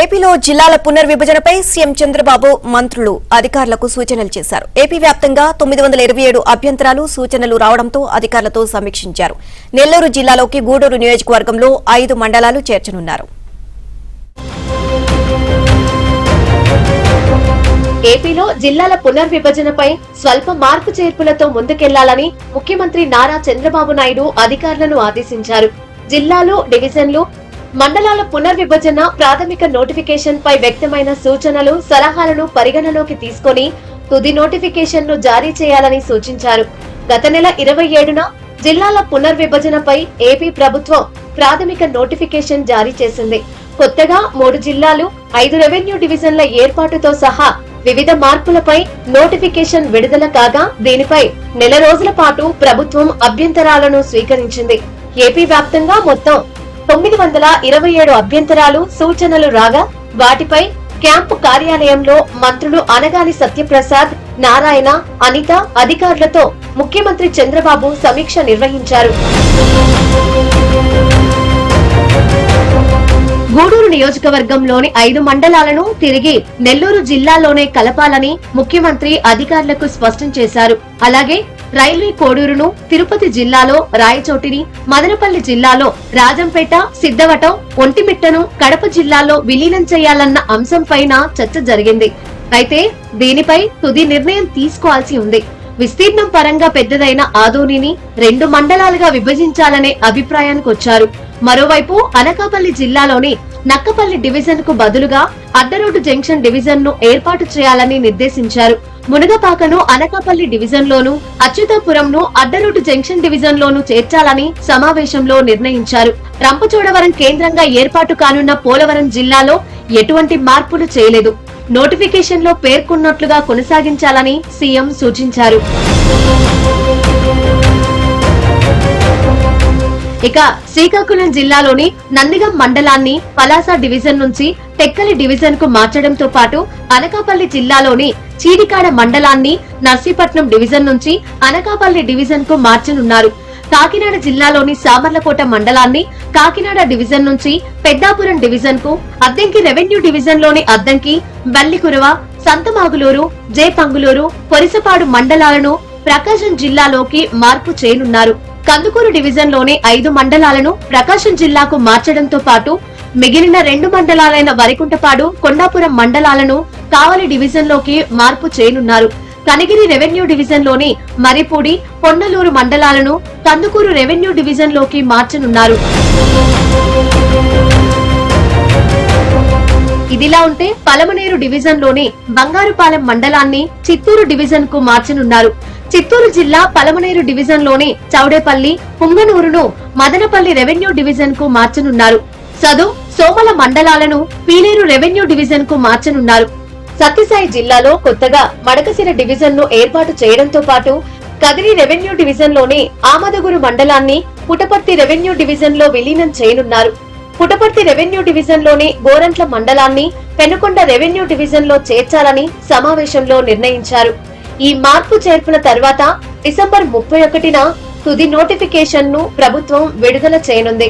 ఏపీలో జిల్లాల పునర్విభజనపై సీఎం చంద్రబాబు మంత్రులు అధికారులకు సూచనలు చేశారు. ఏపీ వ్యాప్తంగా 927 అభ్యంతరాలు సూచనలు రావడంతో అధికారులతో సమీక్షించారు. నెల్లూరు జిల్లాలోకి గూడూరు నియోజకవర్గంలో 5 మండలాలు చేర్చనున్నారు. ఏపీలో జిల్లాల పునర్విభజనపై స్వల్ప మార్పు చేర్పులతో ముందుకెళ్లాలని ముఖ్యమంత్రి నారా చంద్రబాబు నాయుడు అధికారులను ఆదేశించారు. జిల్లాలు, డివిజన్లు, మండలాల పునర్విభజన ప్రాథమిక నోటిఫికేషన్ పై వ్యక్తమైన సూచనలు, సలహాలను పరిగణలోకి తీసుకుని తుది నోటిఫికేషన్ ను జారీ చేయాలని సూచించారు. గత నెల 27న జిల్లాల పునర్విభజనపై ఏపీ ప్రభుత్వం ప్రాథమిక నోటిఫికేషన్ జారీ చేసింది. కొత్తగా 3 జిల్లాలు, 5 రెవెన్యూ డివిజన్ల ఏర్పాటుతో సహా వివిధ మార్పులపై నోటిఫికేషన్ విడుదల కాగా దీనిపై నెల రోజుల పాటు ప్రభుత్వం అభ్యంతరాలను స్వీకరించింది. ఏపీ వ్యాప్తంగా మొత్తం 927 అభ్యంతరాలు, సూచనలు రాగా వాటిపై క్యాంపు కార్యాలయంలో మంత్రులు అనగాని సత్యప్రసాద్, నారాయణ, అనిత అధికారులతో ముఖ్యమంత్రి చంద్రబాబు సమీక్ష నిర్వహించారు. గూడూరు నియోజకవర్గంలోని 5 మండలాలను తిరిగి నెల్లూరు జిల్లాలోనే కలపాలని ముఖ్యమంత్రి అధికారులకు స్పష్టం చేశారు. అలాగే రైల్వే కోడూరును తిరుపతి జిల్లాలో, రాయచోటిని మదనపల్లి జిల్లాలో, రాజంపేట, సిద్ధవటం, ఒంటిమిట్టను కడప జిల్లాలో విలీనం చేయాలన్న అంశంపైన చర్చ జరిగింది. అయితే దీనిపై తుది నిర్ణయం తీసుకోవాల్సి ఉంది. విస్తీర్ణం పరంగా పెద్దదైన ఆదోనిని 2 మండలాలుగా విభజించాలనే అభిప్రాయానికి వచ్చారు. మరోవైపు అనకాపల్లి జిల్లాలోని నక్కపల్లి డివిజన్ కు బదులుగా అడ్డరోడ్డు జంక్షన్ డివిజన్ ను ఏర్పాటు చేయాలని నిర్దేశించారు. మునగపాకను అనకాపల్లి డివిజన్ లోను, అచ్యుతాపురంను అడ్డరోడ్డు జంక్షన్ డివిజన్ లోను చేర్చాలని సమావేశంలో నిర్ణయించారు. రంపచోడవరం కేంద్రంగా ఏర్పాటు కానున్న పోలవరం జిల్లాలో ఎటువంటి మార్పులు చేయలేదు. నోటిఫికేషన్ లో పేర్కొన్నట్లుగా కొనసాగించాలని సీఎం సూచించారు. ఇక శ్రీకాకుళం జిల్లాలోని నందిగం మండలాన్ని పలాస డివిజన్ నుంచి టెక్కలి డివిజన్ కు మార్చడంతో పాటు అనకాపల్లి జిల్లాలోని చీడికాడ మండలాన్ని నర్సీపట్నం డివిజన్ నుంచి అనకాపల్లి డివిజన్ కు మార్చనున్నారు. కాకినాడ జిల్లాలోని సామర్లకోట మండలాన్ని కాకినాడ డివిజన్ నుంచి పెద్దాపురం డివిజన్ కు, అద్దంకి రెవెన్యూ డివిజన్ లోని అద్దంకి, బల్లికురవ, సంతమాగులూరు, జేపంగులూరు, కొరిసపాడు మండలాలను ప్రకాశం జిల్లాలోకి మార్పు చేయనున్నారు. కందుకూరు డివిజన్ లోని 5 మండలాలను ప్రకాశం జిల్లాకు మార్చడంతో పాటు మిగిలిన 2 మండలాలైన వరికుంటపాడు, కొండాపురం మండలాలను కావలి డివిజన్ లోకి మార్పు చేయనున్నారు. కనిగిరి రెవెన్యూ డివిజన్ లోని మరిపూడి, పొన్నలూరు మండలాలను కందుకూరు రెవెన్యూ డివిజన్ లోకి మార్చనున్నారు. ఇదిలా ఉంటే పలమనేరు డివిజన్ లోని బంగారుపాలెం మండలాన్ని చిత్తూరు డివిజన్ కు మార్చనున్నారు. చిత్తూరు జిల్లా పలమనేరు డివిజన్ లోని చౌడేపల్లి, పుంగనూరును మదనపల్లి రెవెన్యూ డివిజన్ కు మార్చనున్నారు. సదు, సోమల మండలాలను పీలేరు రెవెన్యూ డివిజన్ కు మార్చనున్నారు. సత్యసాయి జిల్లాలో కొత్తగా మడకసిర డివిజన్ ను ఏర్పాటు చేయడంతో పాటు కదిరి రెవెన్యూ డివిజన్ లోని ఆమదగురు మండలాన్ని పుటపర్తి రెవెన్యూ డివిజన్ లో విలీనం చేయనున్నారు. పుటపర్తి రెవెన్యూ డివిజన్ లోని గోరంట్ల మండలాన్ని పెనుకొండ రెవెన్యూ డివిజన్ లో చేర్చాలని సమావేశంలో నిర్ణయించారు. ఈ మార్పు చేర్పుల తర్వాత డిసెంబర్ 31న తుది నోటిఫికేషన్ ను ప్రభుత్వం విడుదల చేయనుంది.